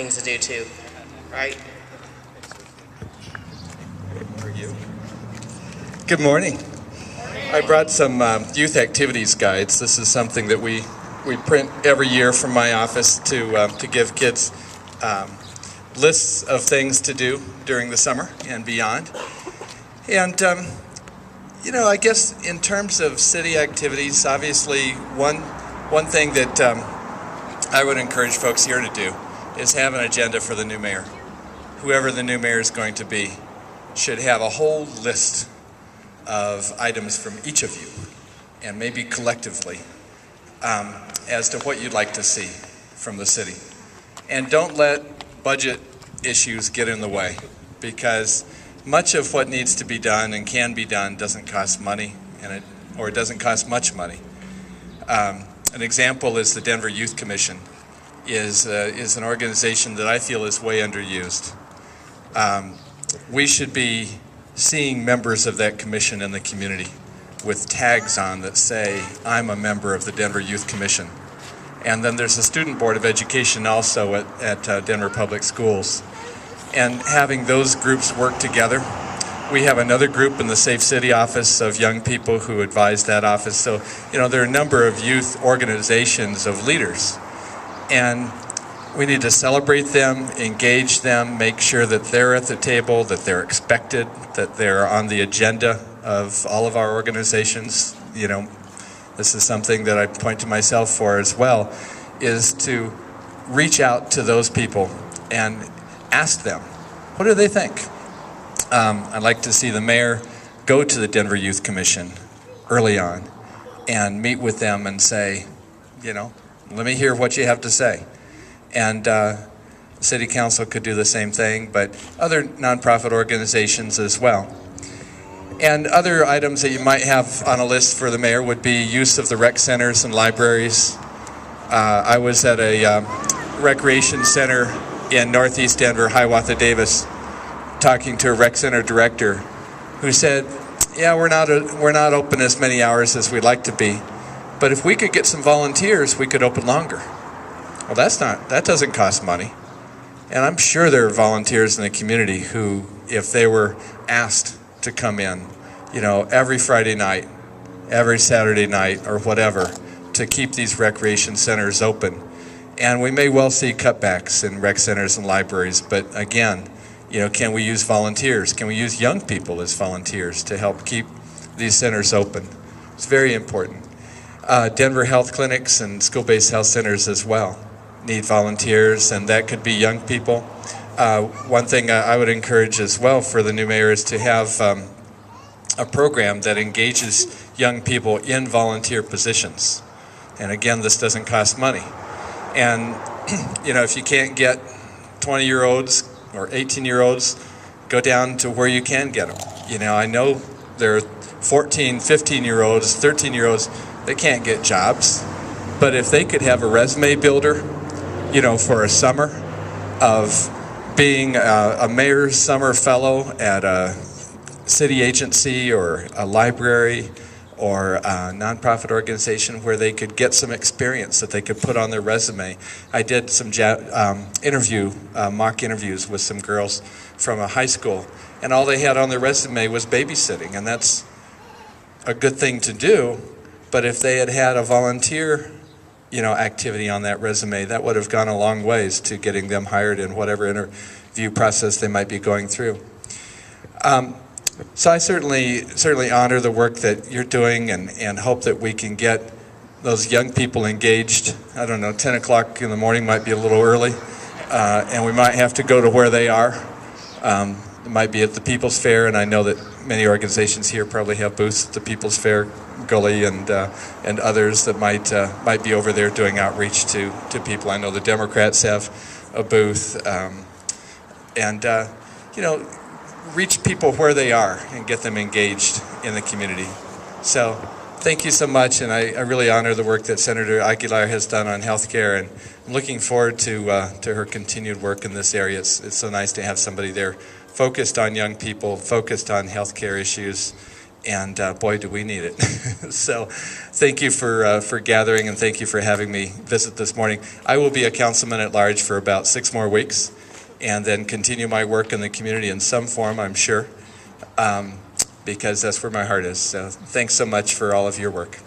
things to do too, right? Good morning. I brought some youth activities guides. This is something that we print every year from my office to give kids lists of things to do during the summer and beyond. And I guess in terms of city activities, obviously one thing that I would encourage folks here to do is have an agenda for the new mayor. Whoever the new mayor is going to be should have a whole list of items from each of you, and maybe collectively, as to what you'd like to see from the city. And don't let budget issues get in the way, because much of what needs to be done and can be done doesn't cost money, or it doesn't cost much money. An example is the Denver Youth Commission is an organization that I feel is way underused. We should be seeing members of that commission in the community with tags on that say, I'm a member of the Denver Youth Commission. And then there's a Student Board of Education also at Denver Public Schools. And having those groups work together. We have another group in the Safe City office of young people who advise that office. So, there are a number of youth organizations of leaders. And we need to celebrate them, engage them, make sure that they're at the table, that they're expected, that they're on the agenda of all of our organizations. This is something that I point to myself for as well, is to reach out to those people and ask them, what do they think? I'd like to see the mayor go to the Denver Youth Commission early on and meet with them and say, let me hear what you have to say. And City Council could do the same thing, but other nonprofit organizations as well. And other items that you might have on a list for the mayor would be use of the rec centers and libraries. I was at a recreation center in Northeast Denver, Hiawatha Davis, talking to a rec center director who said, yeah, we're not open as many hours as we'd like to be, but if we could get some volunteers, we could open longer. Well, that doesn't cost money. And I'm sure there are volunteers in the community who, if they were asked to come in, every Friday night, every Saturday night, or whatever, to keep these recreation centers open. And we may well see cutbacks in rec centers and libraries, but again, can we use volunteers? Can we use young people as volunteers to help keep these centers open? It's very important. Denver health clinics and school-based health centers as well need volunteers, and that could be young people. One thing I would encourage as well for the new mayor is to have a program that engages young people in volunteer positions. And again, this doesn't cost money. And if you can't get 20-year-olds or 18-year-olds, go down to where you can get them. I know there are 14, 15-year-olds, 13-year-olds, they can't get jobs. But if they could have a resume builder, for a summer of being a mayor's summer fellow at a city agency or a library or a nonprofit organization where they could get some experience that they could put on their resume. I did some mock interviews with some girls from a high school, and all they had on their resume was babysitting, and that's a good thing to do, but if they had a volunteer activity on that resume, that would have gone a long ways to getting them hired in whatever interview process they might be going through. So I certainly honor the work that you're doing and hope that we can get those young people engaged. I don't know, 10 o'clock in the morning might be a little early, and we might have to go to where they are. It might be at the People's Fair, and I know that many organizations here probably have booths at the People's Fair, Gully, and others that might be over there doing outreach to people. I know the Democrats have a booth, reach people where they are and get them engaged in the community. So thank you so much, and I really honor the work that Senator Aguilar has done on healthcare, and I'm looking forward to her continued work in this area. It's so nice to have somebody there focused on young people, focused on healthcare issues, And boy, do we need it. So thank you for gathering, and thank you for having me visit this morning. I will be a councilman at large for about 6 more weeks, and then continue my work in the community in some form, I'm sure, because that's where my heart is. So thanks so much for all of your work.